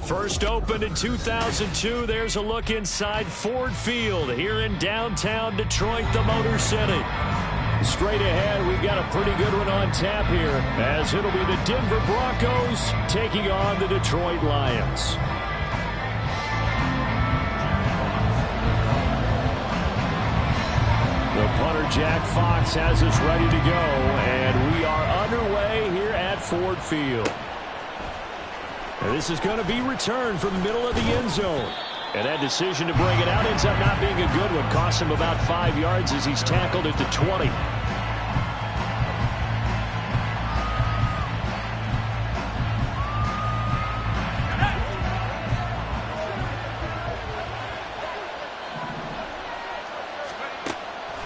First opened in 2002. There's a look inside Ford Field here in downtown Detroit, the Motor City. Straight ahead, we've got a pretty good one on tap here, as it'll be the Denver Broncos taking on the Detroit Lions. The punter, Jack Fox, has us ready to go, and we are underway here at Ford Field. And this is going to be returned from the middle of the end zone. And that decision to bring it out ends up not being a good one. Costs him about 5 yards as he's tackled at the 20.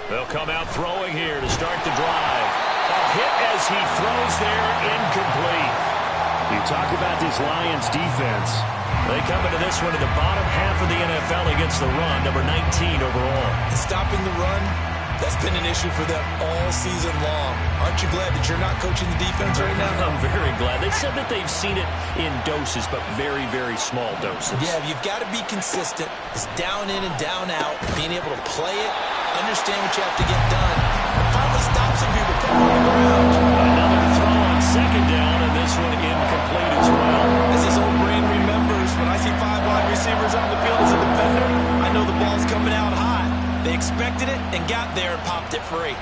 They'll come out throwing here to start the drive. A hit as he throws there, incomplete. You talk about this Lions defense. They come into this one in the bottom half of the NFL against the run, number 19 overall. Stopping the run, that's been an issue for them all season long. Aren't you glad that you're not coaching the defense right now? I'm very glad. They said that they've seen it in doses, but very, very small doses. Yeah, you've got to be consistent. It's down in and down out, being able to play it, understand what you have to get done, and finally stop some people coming on the ground. Another throw on second down, and this one incomplete as well. As his old brain remembers, when I see 5 wide receivers on the field as a defender, I know the ball's coming out high. They expected it and got there and popped it free.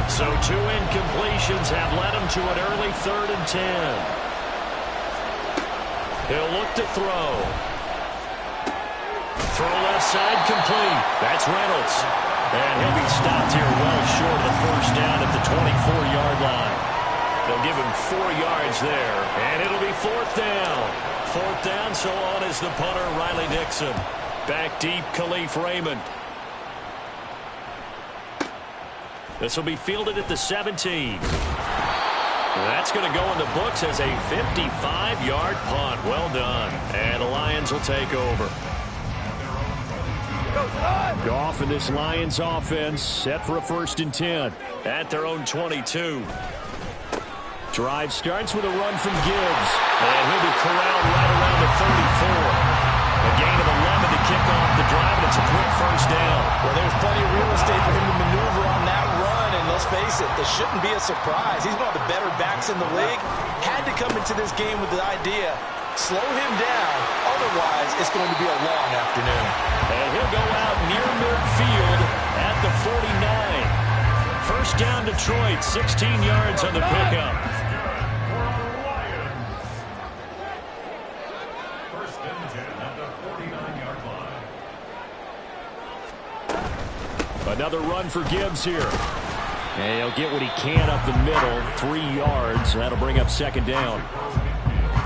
So 2 incompletions have led him to an early 3rd and 10. He'll look to throw. Throw left side complete. That's Reynolds. And he'll be stopped here well short of the first down at the 24-yard line. They'll give him 4 yards there. And it'll be 4th down. 4th down, so on is the punter, Riley Dixon. Back deep, Khalif Raymond. This will be fielded at the 17. That's going to go in the books as a 55-yard punt. Well done. And the Lions will take over. Goff and this Lions offense set for a 1st and 10 at their own 22. Drive starts with a run from Gibbs. And he'll be corralled right around the 34. A gain of 11 to kick off the drive, and it's a quick 1st down. Well, there's plenty of real estate for him to maneuver on that run, and let's face it, this shouldn't be a surprise. He's one of the better backs in the league. Had to come into this game with the idea, slow him down, otherwise it's going to be a long afternoon. And he'll go out near midfield at the 49. 1st down Detroit, 16 yards on the pickup. Another run for Gibbs here. And he'll get what he can up the middle, 3 yards. That'll bring up 2nd down.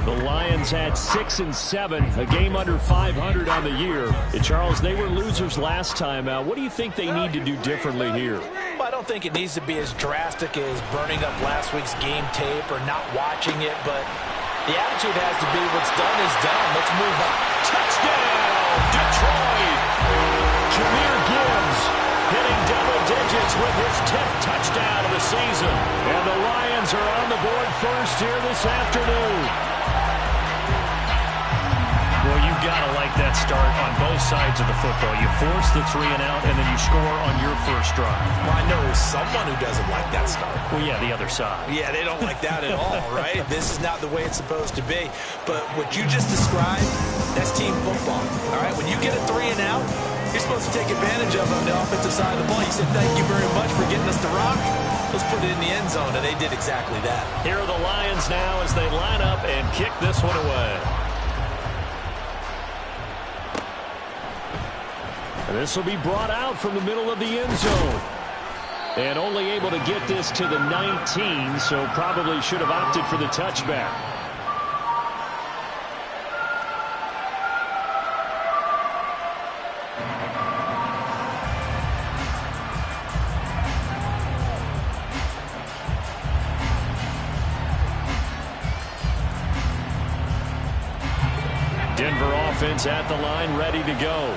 The Lions had 6 and 7, a game under 500 on the year. And Charles, they were losers last time out. What do you think they need to do differently here? Well, I don't think it needs to be as drastic as burning up last week's game tape or not watching it, but the attitude has to be what's done is done. Let's move on. Touchdown, Detroit! Jahmyr Gibbs hitting double digits with his 10th touchdown of the season. And the Lions are on the board first here this afternoon. Well, you've got to like that start on both sides of the football. You force the 3 and out, and then you score on your first drive. Well, I know someone who doesn't like that start. Well, yeah, the other side. Yeah, they don't like that at all, right? This is not the way it's supposed to be. But what you just described, that's team football, all right? When you get a 3 and out, you're supposed to take advantage of it on the offensive side of the ball. You said, thank you very much for getting us to rock. Let's put it in the end zone, and they did exactly that. Here are the Lions now as they line up and kick this one away. And this will be brought out from the middle of the end zone. And only able to get this to the 19, so probably should have opted for the touchback. Denver offense at the line, ready to go.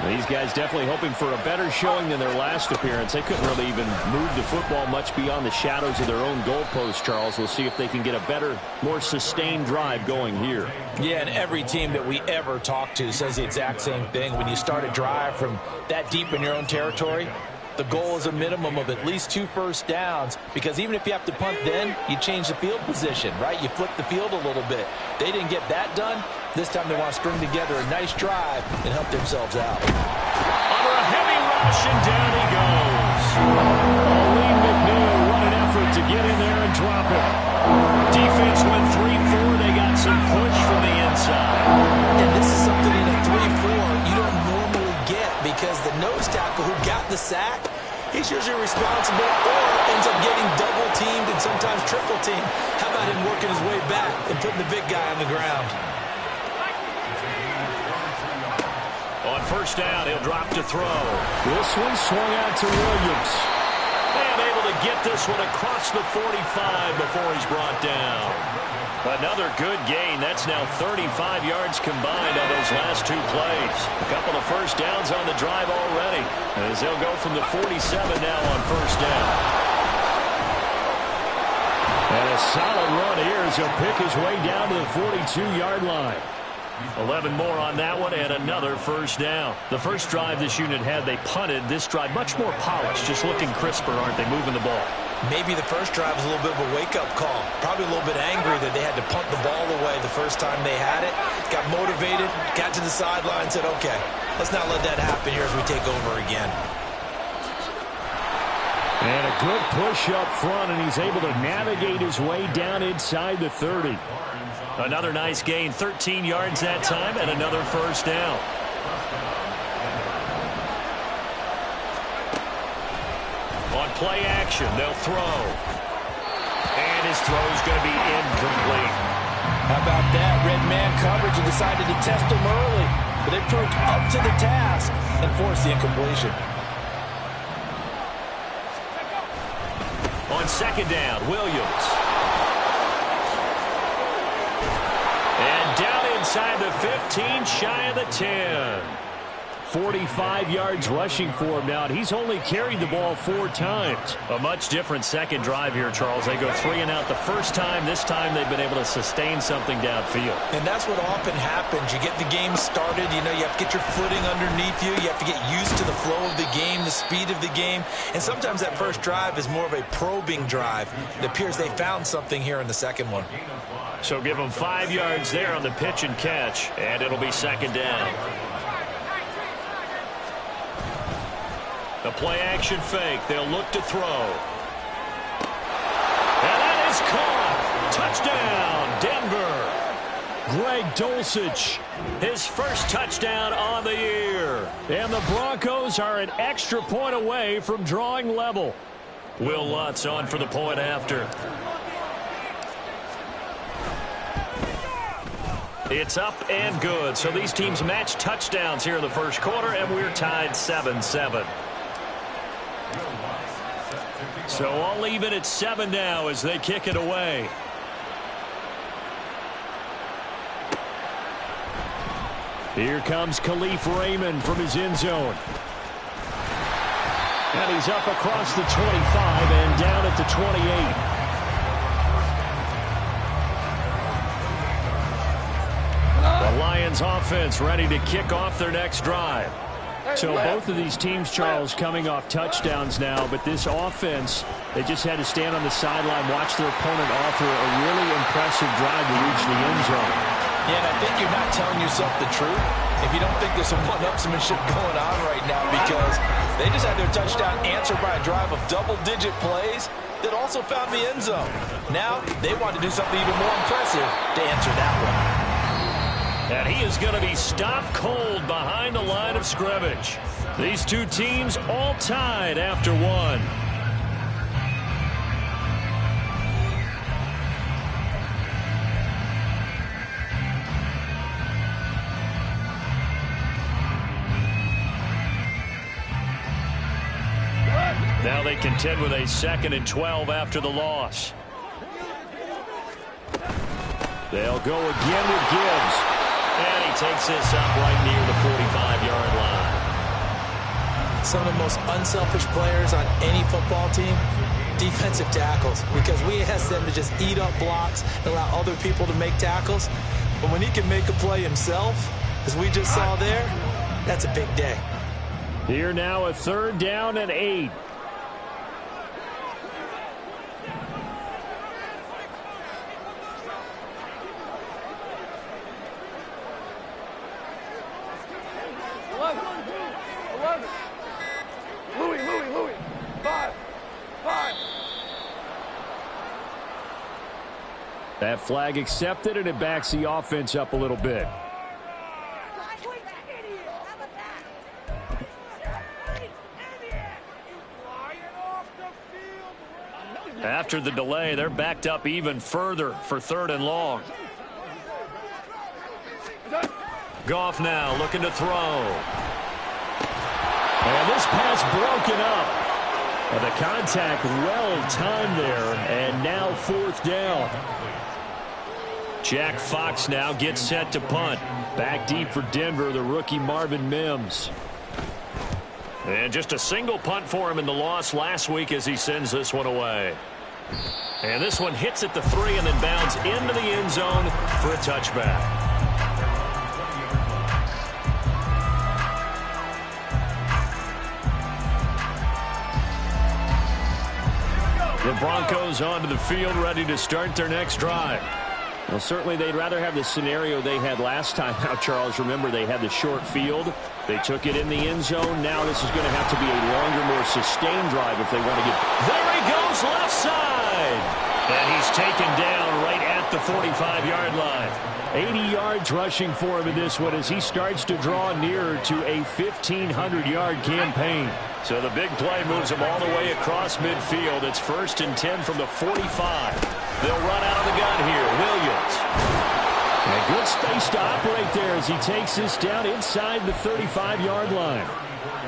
These guys definitely hoping for a better showing than their last appearance. They couldn't really even move the football much beyond the shadows of their own goalpost, Charles. We'll see if they can get a better, more sustained drive going here. Yeah, and every team that we ever talk to says the exact same thing. When you start a drive from that deep in your own territory, the goal is a minimum of at least 2 first downs, because even if you have to punt then, you change the field position, right? You flip the field a little bit. They didn't get that done. This time they want to string together a nice drive and help themselves out. Under a heavy rush, and down he goes. Lee McNeil, what an effort to get in there and drop it. Defense went 3-4. They got some push from the inside. And this is something in a 3-4 you don't normally get, because the nose tackle who got the sack, he's usually responsible or ends up getting double-teamed and sometimes triple-teamed. How about him working his way back and putting the big guy on the ground? On first down, he'll drop to throw. This one swung out to Williams. And able to get this one across the 45 before he's brought down. Another good gain. That's now 35 yards combined on those last 2 plays. A couple of first downs on the drive already, as they'll go from the 47 now on first down. And a solid run here as he'll pick his way down to the 42-yard line. 11 more on that one, and another first down. The first drive this unit had, they punted. This drive, much more polished, just looking crisper, aren't they, moving the ball? Maybe the first drive was a little bit of a wake-up call. Probably a little bit angry that they had to punt the ball away the first time they had it. Got motivated, got to the sideline, said, okay, let's not let that happen here as we take over again. And a good push up front, and he's able to navigate his way down inside the 30. Another nice gain, 13 yards that time, and another first down. On play action, they'll throw. And his throw's going to be incomplete. How about that? Red man coverage and decided to test him early. But they proved up to the task and forced the incompletion. On second down, Williams. And down inside the 15, shy of the 10. 45 yards rushing for him now, and he's only carried the ball 4 times. A much different second drive here, Charles. They go 3 and out the first time. This time they've been able to sustain something downfield. And that's what often happens. You get the game started, you know, you have to get your footing underneath you. You have to get used to the flow of the game, the speed of the game. And sometimes that first drive is more of a probing drive. It appears they found something here in the second one. So give them 5 yards there on the pitch and catch, and it'll be second down. The play-action fake. They'll look to throw. And that is caught. Touchdown, Denver. Greg Dulcich, his first touchdown on the year. And the Broncos are an extra point away from drawing level. Will Lutz on for the point after. It's up and good. So these teams match touchdowns here in the first quarter, and we're tied 7-7. So I'll leave it at 7 now as they kick it away. Here comes Khalif Raymond from his end zone. And he's up across the 25 and down at the 28. The Lions offense ready to kick off their next drive. So both of these teams, Charles, coming off touchdowns now, but this offense, they just had to stand on the sideline, watch their opponent offer a really impressive drive to reach the end zone. Yeah, and I think you're not telling yourself the truth if you don't think there's some one-upsmanship going on right now, because they just had their touchdown answered by a drive of double-digit plays that also found the end zone. Now they want to do something even more impressive to answer that one. And he is going to be stopped cold behind the line of scrimmage. These two teams all tied after 1. Now they contend with a 2nd and 12 after the loss. They'll go again with Gibbs. And he takes this up right near the 45-yard line. some of the most unselfish players on any football team? Defensive tackles, because we ask them to just eat up blocks and allow other people to make tackles. But when he can make a play himself, as we just saw there, that's a big day. Here now, a 3rd down and 8. Louis. 5. That flag accepted, and it backs the offense up a little bit. After the delay, they're backed up even further for 3rd and long. Goff now looking to throw. And this pass broken up. And the contact well timed there, and now 4th down. Jack Fox now gets set to punt. Back deep for Denver, the rookie Marvin Mims. And just a single punt for him in the loss last week as he sends this one away. And this one hits at the 3 and then bounds into the end zone for a touchback. The Broncos onto the field, ready to start their next drive. Well, certainly they'd rather have the scenario they had last time out, Charles. Remember, they had the short field. They took it in the end zone. Now this is going to have to be a longer, more sustained drive if they want to get... There he goes, left side! And he's taken down right at the 45-yard line. 80 yards rushing for him in this one as he starts to draw nearer to a 1,500-yard campaign. So the big play moves him all the way across midfield. It's 1st and 10 from the 45. They'll run out of the gun here. Williams. And a good space to operate there as he takes this down inside the 35-yard line.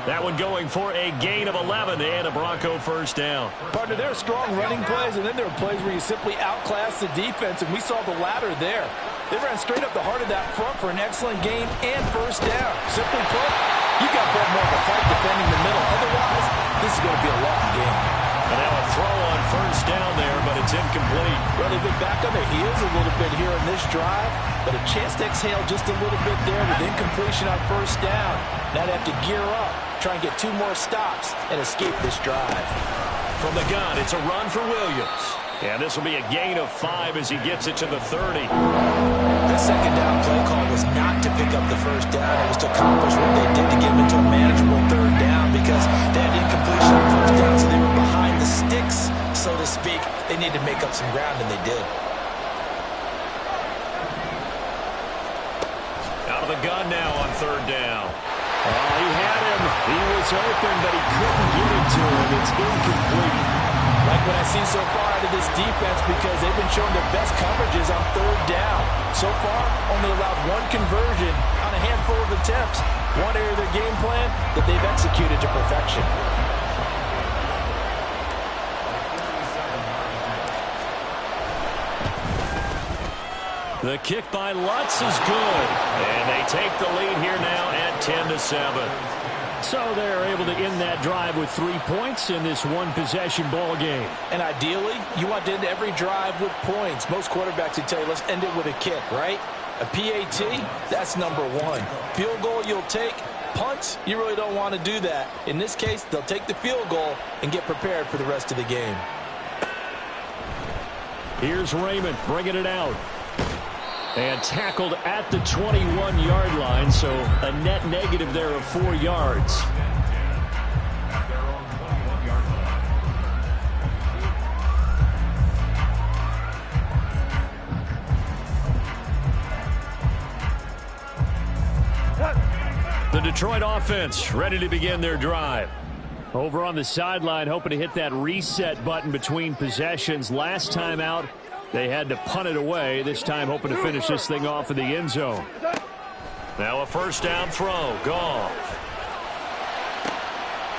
That one going for a gain of 11 and a Bronco 1st down. Partner, there are strong running plays, and then there are plays where you simply outclass the defense, and we saw the latter there. They ran straight up the heart of that front for an excellent gain and 1st down. Simply put, you got to put more of a fight defending the middle. Otherwise, this is going to be a long game. And now a throw on 1st down there, but it's incomplete. Well, they've been back on their heels a little bit here in this drive, but a chance to exhale just a little bit there with incompletion on 1st down. Now they have to gear up, try and get 2 more stops, and escape this drive. From the gun, it's a run for Williams. And this will be a gain of 5 as he gets it to the 30. That 2nd down play call was not to pick up the 1st down. It was to accomplish what they did to get them into a manageable 3rd down because they had incompletion on 1st down, so they were behind the sticks, so to speak. They needed to make up some ground, and they did. Out of the gun now on 3rd down. Oh, he had him. He was open, but he couldn't get it to him. It's incomplete. Like what I've seen so far out of this defense because they've been showing their best coverages on 3rd down. So far, only allowed 1 conversion on a handful of attempts. One area of their game plan that they've executed to perfection. The kick by Lutz is good. And they take the lead here now at 10-7. So they're able to end that drive with 3 points in this one-possession ball game. And ideally, you want to end every drive with points. Most quarterbacks would tell you, let's end it with a kick, right? A PAT, that's number 1. Field goal you'll take. Punts, you really don't want to do that. In this case, they'll take the field goal and get prepared for the rest of the game. Here's Raymond bringing it out. And tackled at the 21-yard line, so a net negative there of 4 yards. The Detroit offense ready to begin their drive. Over on the sideline, hoping to hit that reset button between possessions. Last time out, they had to punt it away. This time hoping to finish this thing off in the end zone. Now a 1st down throw. Goff.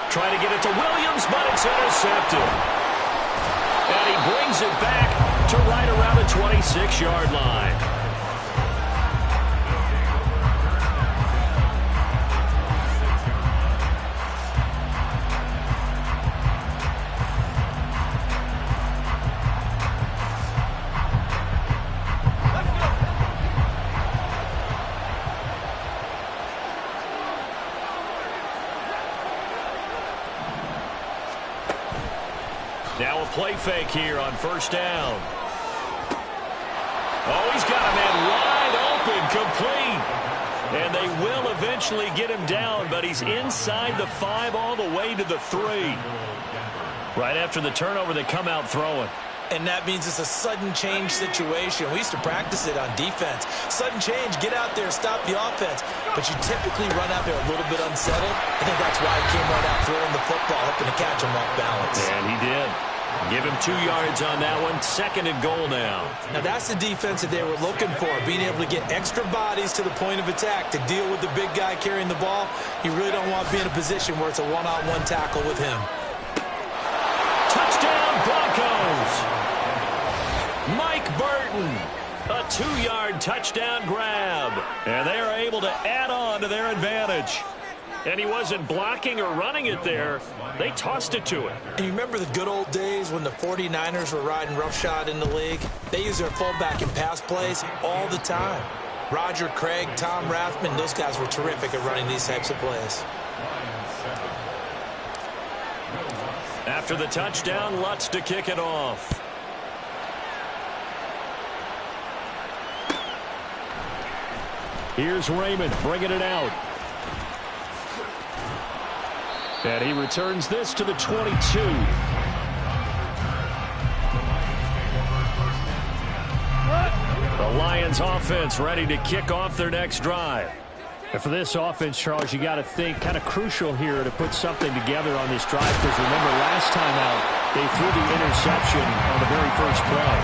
Trying to get it to Williams, but it's intercepted. And he brings it back to right around the 26-yard line. play fake here on first down. Oh, he's got a man wide open, complete. And they will eventually get him down, but he's inside the 5 all the way to the 3. Right after the turnover, they come out throwing. And that means it's a sudden change situation. We used to practice it on defense. Sudden change, get out there, stop the offense. But you typically run out there a little bit unsettled. I think that's why he came right out throwing the football, hoping to catch him off balance. And he did. Give him 2 yards on that one. 2nd and goal now. Now that's the defense that they were looking for, being able to get extra bodies to the point of attack to deal with the big guy carrying the ball. You really don't want to be in a position where it's a one-on-one tackle with him. Touchdown, Broncos! Mike Burton, a 2-yard touchdown grab. And they are able to add on to their advantage. And he wasn't blocking or running it there. They tossed it to him. And you remember the good old days when the 49ers were riding roughshod in the league? They used their fullback in pass plays all the time. Roger Craig, Tom Rathman, those guys were terrific at running these types of plays. After the touchdown, Lutz to kick it off. Here's Raymond bringing it out. And he returns this to the 22. The Lions offense ready to kick off their next drive. And for this offense, Charles, you got to think kind of crucial here to put something together on this drive, because remember last time out they threw the interception on the very first play.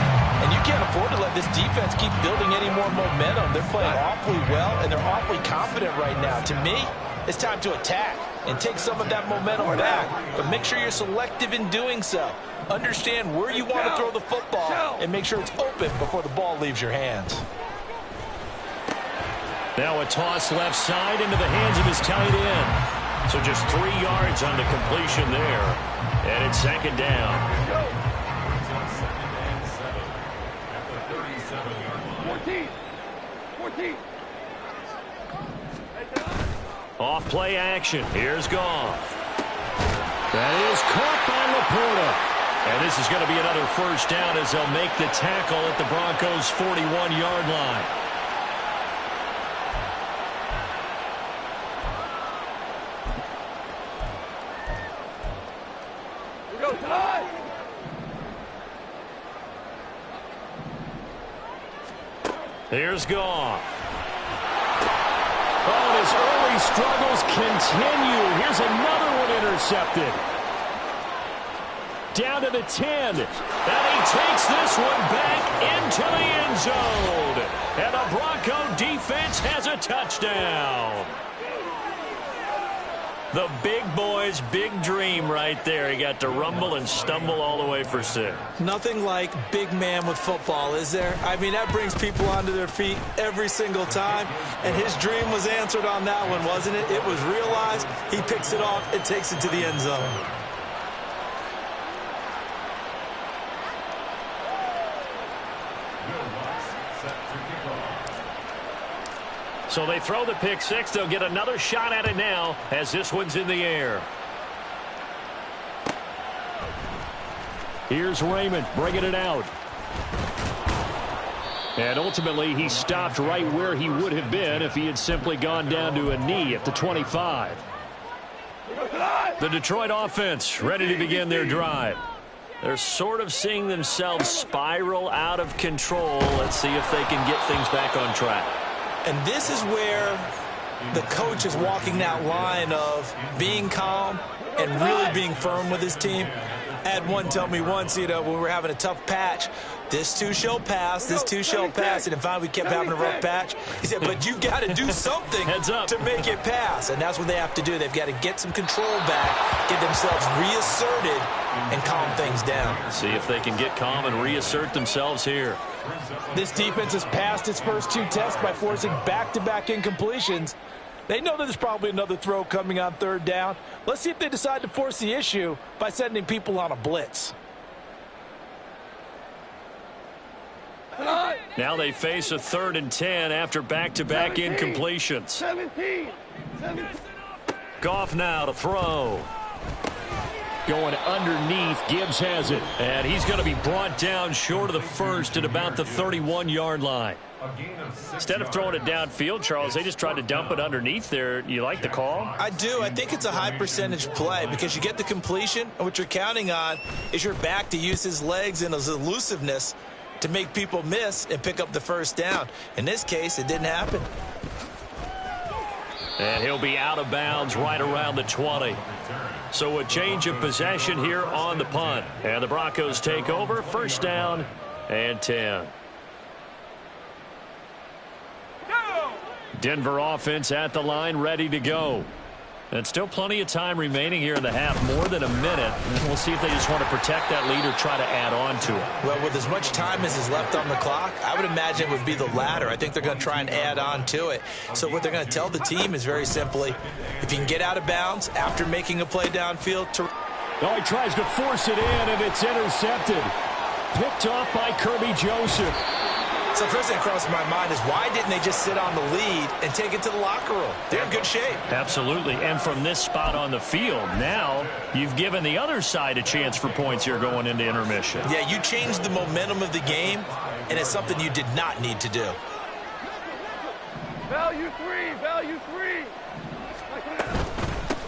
And you can't afford to let this defense keep building any more momentum. They're playing awfully well, and they're awfully confident right now. To me, it's time to attack and take some of that momentum back, but make sure you're selective in doing so. Understand where you want to throw the football and make sure it's open before the ball leaves your hands. Now a toss left side into the hands of his tight end. So just 3 yards on the completion there. And it's 2nd down. 14. Off play action. Here's Goff. That is caught by Laporta. And this is going to be another first down as they'll make the tackle at the Broncos' 41-yard line. Here's Goff. Oh, and his early struggles continue. Here's another one intercepted. Down to the 10. And he takes this one back into the end zone. And the Bronco defense has a touchdown. The big boy's big dream right there. He got to rumble and stumble all the way for 6. Nothing like big man with football, is there? I mean, that brings people onto their feet every single time. And his dream was answered on that one, wasn't it? It was realized. He picks it off and takes it to the end zone. So they throw the pick 6. They'll get another shot at it now as this one's in the air. Here's Raymond bringing it out. And ultimately he stopped right where he would have been if he had simply gone down to a knee at the 25. The Detroit offense ready to begin their drive. They're sort of seeing themselves spiral out of control. Let's see if they can get things back on track. And this is where the coach is walking that line of being calm and really being firm with his team. I had one tell me once, when we were having a tough patch, this too shall pass, this too shall pass. And finally we kept having a rough patch. He said, but you got to do something to make it pass. And that's what they have to do. They've got to get some control back, get themselves reasserted, and calm things down. See if they can get calm and reassert themselves here. This defense has passed its first 2 tests by forcing back-to-back incompletions. They know that there's probably another throw coming on 3rd down. Let's see if they decide to force the issue by sending people on a blitz. Now they face a 3rd and 10 after back-to-back incompletions. 17. Goff now to throw. Going underneath. Gibbs has it. And he's going to be brought down short of the first at about the 31-yard line. Instead of throwing it downfield, Charles, they just tried to dump it underneath there. You like the call? I do. I think it's a high percentage play because you get the completion, and what you're counting on is your back to use his legs and his elusiveness to make people miss and pick up the first down. In this case, it didn't happen. And he'll be out of bounds right around the 20. So a change of possession here on the punt. And the Broncos take over. First down and 10. Denver offense at the line, ready to go. And still plenty of time remaining here in the half, more than a minute. We'll see if they just want to protect that lead or try to add on to it. Well, with as much time as is left on the clock, I would imagine it would be the latter. I think they're going to try and add on to it. So what they're going to tell the team is very simply, if you can get out of bounds after making a play downfield. Oh, he tries to force it in, and it's intercepted. Picked off by Kirby Joseph. So the first thing that crosses my mind is why didn't they just sit on the lead and take it to the locker room? They're in good shape. Absolutely. And from this spot on the field, now you've given the other side a chance for points here going into intermission. Yeah, you changed the momentum of the game, and it's something you did not need to do. Value three, value three.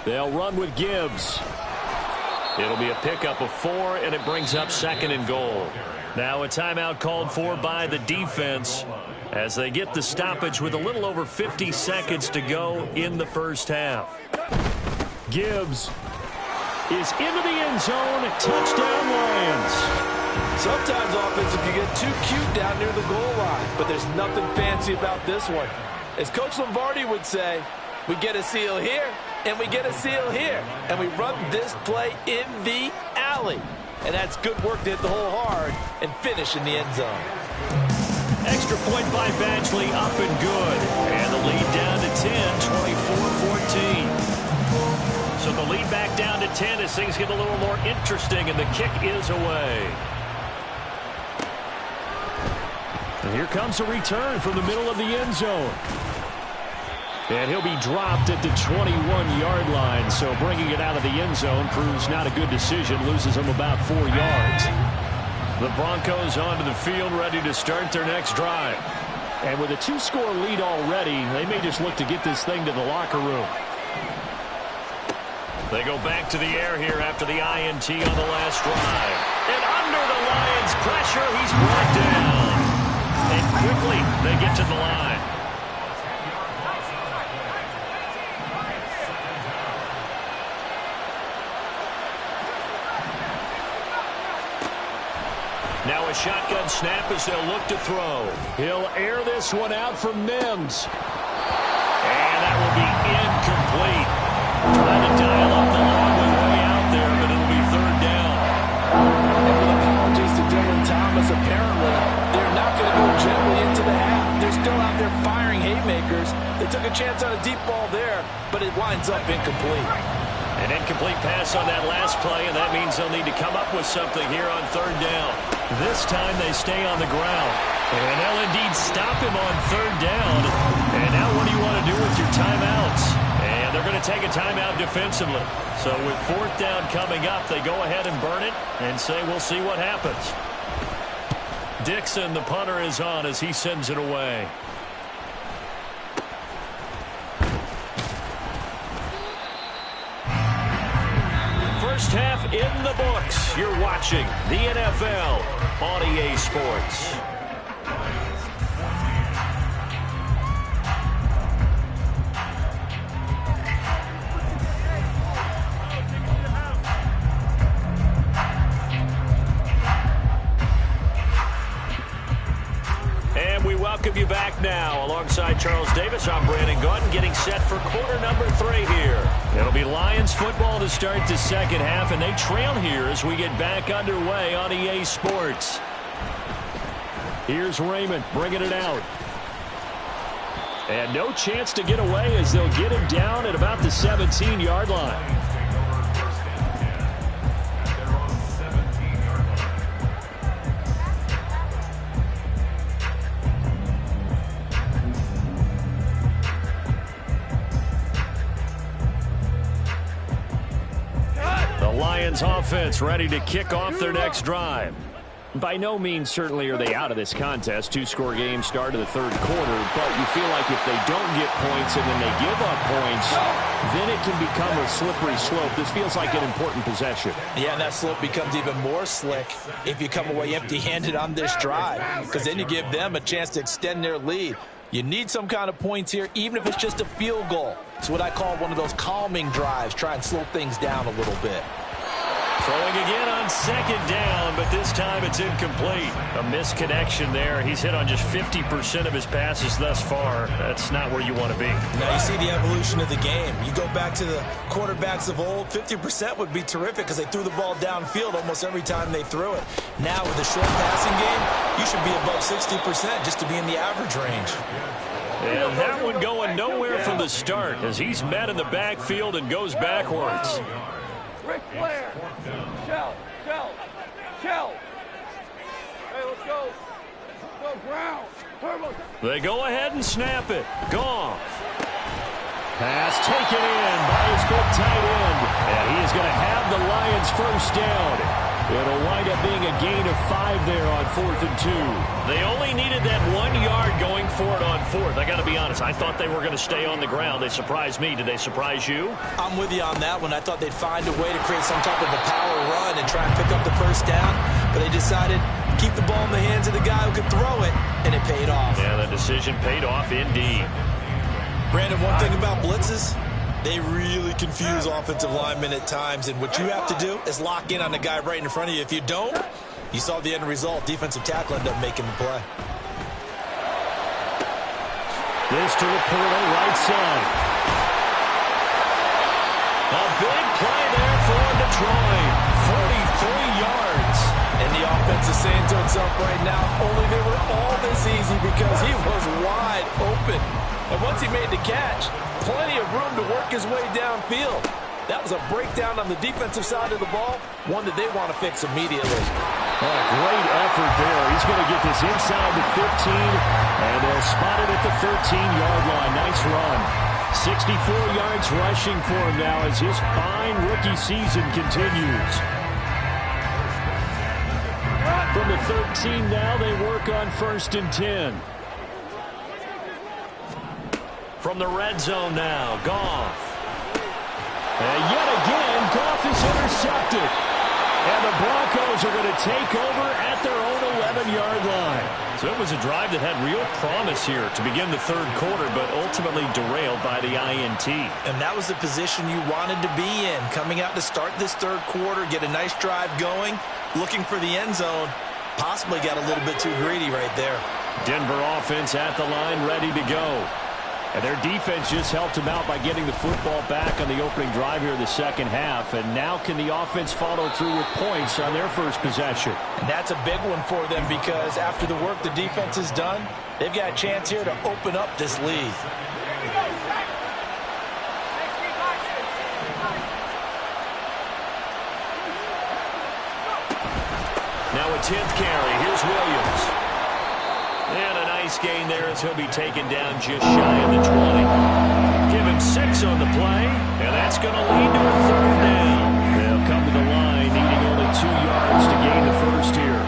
They'll run with Gibbs. It'll be a pickup of 4, and it brings up 2nd and goal. Now a timeout called for by the defense as they get the stoppage with a little over 50 seconds to go in the first half. Gibbs is into the end zone. Touchdown, Lions. Sometimes offense, if you get too cute down near the goal line, but there's nothing fancy about this one. As Coach Lombardi would say, we get a seal here, and we get a seal here, and we run this play in the alley. And that's good work to hit the hole hard and finish in the end zone. Extra point by Badgley, up and good. And the lead down to 10, 24-14. So the lead back down to 10 as things get a little more interesting, and the kick is away. And here comes a return from the middle of the end zone. And he'll be dropped at the 21-yard line. So bringing it out of the end zone proves not a good decision. Loses him about 4 yards. The Broncos onto the field, ready to start their next drive. And with a 2-score lead already, they may just look to get this thing to the locker room. They go back to the air here after the INT on the last drive. And under the Lions' pressure, he's brought down. And quickly, they get to the line. Now a shotgun snap as they'll look to throw. He'll air this one out for Mims. And that will be incomplete. Trying to dial up the long way out there, but it'll be 3rd down. And with apologies to Dylan Thomas, apparently they're not going to go gently into the half. They're still out there firing haymakers. They took a chance on a deep ball there, but it winds up incomplete. An incomplete pass on that last play, and that means they'll need to come up with something here on 3rd down. This time they stay on the ground. And they'll indeed stop him on 3rd down. And now what do you want to do with your timeouts? And they're going to take a timeout defensively. So with 4th down coming up, they go ahead and burn it and say we'll see what happens. Dixon, the punter, is on as he sends it away. First half in the books. You're watching the NFL on EA Sports. And we welcome you back now. Alongside Charles Davis, I'm Brandon Gaudin, getting set for quarter number 3 here. It'll be Lions football to start the second half, and they trail here as we get back underway on EA Sports. Here's Raymond bringing it out. And no chance to get away as they'll get him down at about the 17-yard line. Lions offense ready to kick off their next drive. By no means certainly are they out of this contest. Two-score game start of the third quarter, but you feel like if they don't get points and then they give up points, then it can become a slippery slope. This feels like an important possession. Yeah, and that slope becomes even more slick if you come away empty-handed on this drive, because then you give them a chance to extend their lead. You need some kind of points here, even if it's just a field goal. It's what I call one of those calming drives. Try and slow things down a little bit. Throwing again on second down, but this time it's incomplete. A misconnection there. He's hit on just 50% of his passes thus far. That's not where you want to be. Now you see the evolution of the game. You go back to the quarterbacks of old, 50% would be terrific because they threw the ball downfield almost every time they threw it. Now with the short passing game, you should be above 60% just to be in the average range. And that one going nowhere from the start as he's met in the backfield and goes backwards. Ric Flair. Shell. Hey, let's go. Go ground. Turbo. They go ahead and snap it. Goff. Pass taken in by his big tight end. And he is going to have the Lions first down. It'll wind up being a gain of 5 there on 4th and 2. They only needed that 1 yard going for it on 4th. I got to be honest, I thought they were going to stay on the ground. They surprised me. Did they surprise you? I'm with you on that one. I thought they'd find a way to create some type of a power run and try and pick up the first down, but they decided to keep the ball in the hands of the guy who could throw it, and it paid off. Yeah, the decision paid off indeed. Brandon, one thing about blitzes, they really confuse offensive linemen at times, and what you have to do is lock in on the guy right in front of you. If you don't, you saw the end result. Defensive tackle ended up making the play. This to the portal right side. A big play there for Detroit. 43 yards. And the offense is saying to itself right now, only they were all this easy because he was wide open. And once he made the catch, plenty of room to work his way downfield. That was a breakdown on the defensive side of the ball, one that they want to fix immediately. Oh, great effort there. He's going to get this inside the 15, and they'll spot it at the 13-yard line. Nice run. 64 yards rushing for him now as his fine rookie season continues. From the 13 now, they work on 1st and 10. From the red zone now, Goff. And yet again, Goff is intercepted. And the Broncos are going to take over at their own 11-yard line. So it was a drive that had real promise here to begin the third quarter, but ultimately derailed by the INT. And that was the position you wanted to be in, coming out to start this third quarter, get a nice drive going, looking for the end zone. Possibly got a little bit too greedy right there. Denver offense at the line, ready to go. And their defense just helped them out by getting the football back on the opening drive here in the second half. And now can the offense follow through with points on their first possession? And that's a big one for them because after the work the defense has done, they've got a chance here to open up this lead. Now a 10th carry. Here's Williams. And a nice gain there as he'll be taken down just shy of the 20. Give him 6 on the play, and that's going to lead to a third down. They'll come to the line, needing only 2 yards to gain the first here.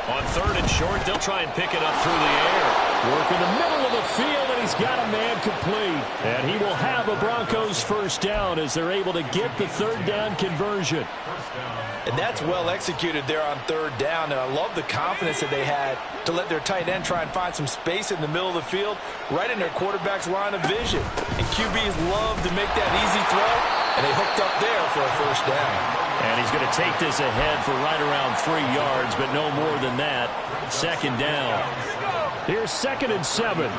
On 3rd and short, they'll try and pick it up through the air. Work in the middle of the field, and he's got a man complete. And he will have a Broncos first down as they're able to get the third down conversion. And that's well executed there on 3rd down. And I love the confidence that they had to let their tight end try and find some space in the middle of the field, right in their quarterback's line of vision. And QBs love to make that easy throw, and they hooked up there for a first down. And he's going to take this ahead for right around 3 yards, but no more than that. 2nd down. Here's 2nd and 7.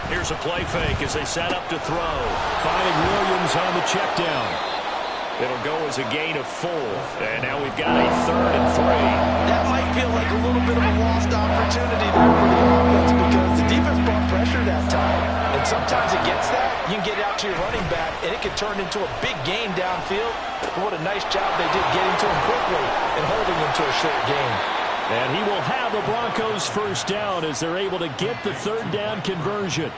Here's a play fake as they set up to throw. Finding Williams on the check down. It'll go as a gain of 4. And now we've got a 3rd and 3. That might feel like a little bit of a lost opportunity there for the offense because the defense brought pressure that time. And sometimes against that, you can get out to your running back, and it can turn into a big gain downfield. What a nice job they did getting to him quickly and holding him to a short gain. And he will have the Broncos first down as they're able to get the third down conversion.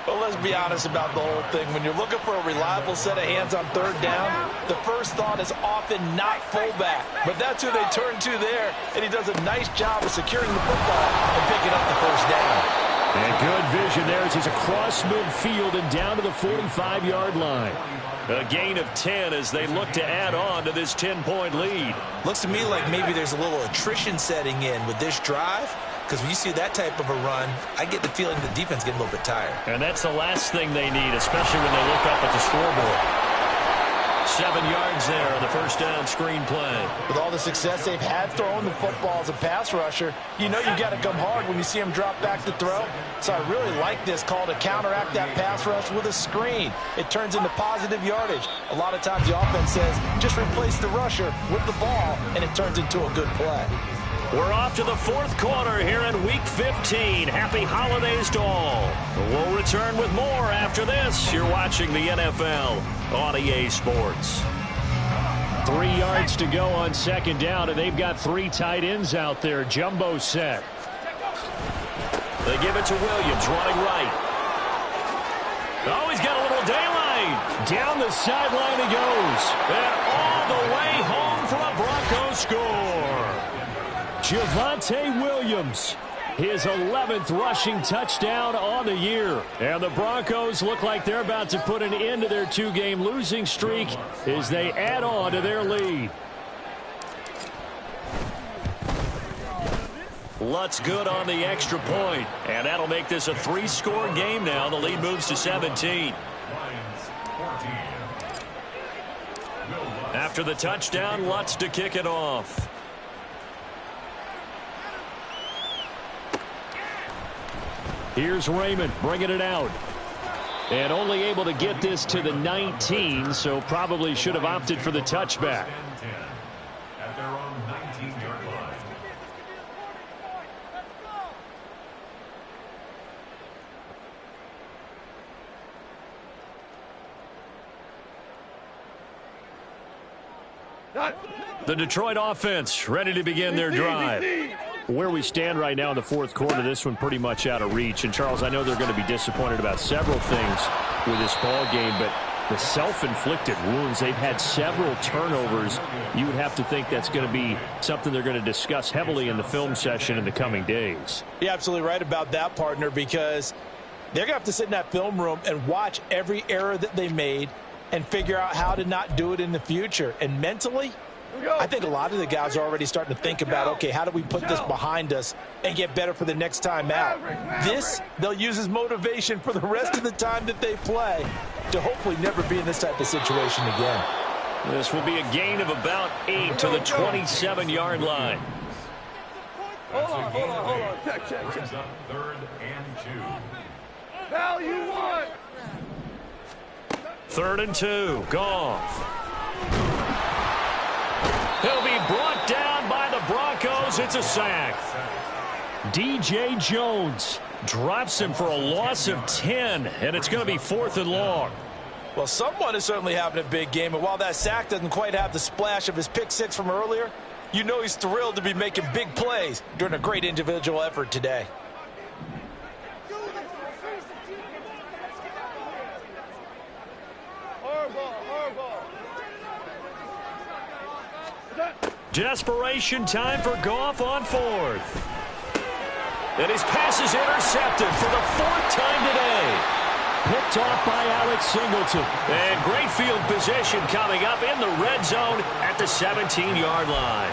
Well, let's be honest about the whole thing. When you're looking for a reliable set of hands on third down, the first thought is often not fullback. But that's who they turn to there, and he does a nice job of securing the football and picking up the first down. And good vision there as he's across midfield and down to the 45-yard line. A gain of 10 as they look to add on to this 10-point lead. Looks to me like maybe there's a little attrition setting in with this drive. Because when you see that type of a run, I get the feeling the defense getting a little bit tired. And that's the last thing they need, especially when they look up at the scoreboard. 7 yards there on the first down screen play. With all the success they've had throwing the football as a pass rusher, you know you've got to come hard when you see him drop back to throw. So I really like this call to counteract that pass rush with a screen. It turns into positive yardage. A lot of times the offense says, just replace the rusher with the ball, and it turns into a good play. We're off to the fourth quarter here in Week 15. Happy holidays to all. We'll return with more after this. You're watching the NFL on EA Sports. 3 yards to go on second down, and they've got 3 tight ends out there. Jumbo set. They give it to Williams, running right. Oh, he's got a little daylight. Down the sideline he goes. And all the way home for a Broncos score. Javonte Williams, his 11th rushing touchdown on the year. And the Broncos look like they're about to put an end to their 2-game losing streak as they add on to their lead. Lutz good on the extra point, and that'll make this a 3-score game now. The lead moves to 17. After the touchdown, Lutz to kick it off. Here's Raymond bringing it out. And only able to get this to the 19, so probably should have opted for the touchback. At their own 19-yard line. The Detroit offense ready to begin their drive. Where we stand right now in the fourth quarter, this one pretty much out of reach. And, Charles, I know they're going to be disappointed about several things with this ball game, but the self-inflicted wounds, they've had several turnovers. You would have to think that's going to be something they're going to discuss heavily in the film session in the coming days. You're absolutely right about that, partner, because they're going to have to sit in that film room and watch every error that they made and figure out how to not do it in the future. And mentally, I think a lot of the guys are already starting to think about, okay, how do we put this behind us and get better for the next time out? This, they'll use as motivation for the rest of the time that they play to hopefully never be in this type of situation again. This will be a gain of about 8 to the 27-yard line. Hold on. Check. Third and 2. Now you want. 3rd and 2. Goff. He'll be brought down by the Broncos. It's a sack. DJ Jones drops him for a loss of 10, and it's going to be 4th and long. Well, someone is certainly having a big game, and while that sack doesn't quite have the splash of his pick six from earlier, you know he's thrilled to be making big plays during a great individual effort today. Desperation time for Goff on 4th. And his pass is intercepted for the 4th time today. Picked off by Alex Singleton. And great field position coming up in the red zone at the 17-yard line.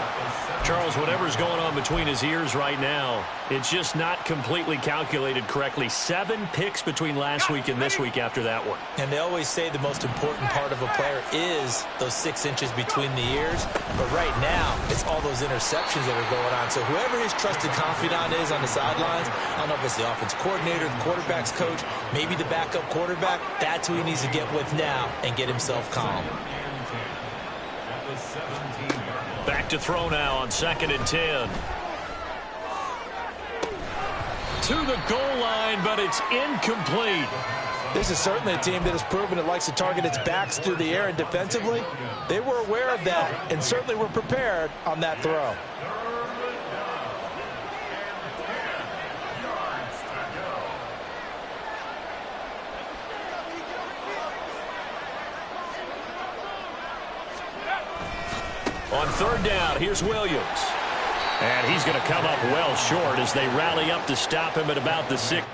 Charles, whatever's going on between his ears right now, it's just not completely calculated correctly. 7 picks between last week and this week after that one. And they always say the most important part of a player is those 6 inches between the ears. But right now, it's all those interceptions that are going on. So whoever his trusted confidant is on the sidelines, I don't know if it's the offense coordinator, the quarterback's coach, maybe the backup quarterback, that's who he needs to get with now and get himself calm. Back to throw now on 2nd and 10. To the goal line, but it's incomplete. This is certainly a team that has proven it likes to target its backs through the air, and defensively, they were aware of that and certainly were prepared on that throw. On third down, here's Williams. And he's going to come up well short as they rally up to stop him at about the 6.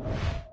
10.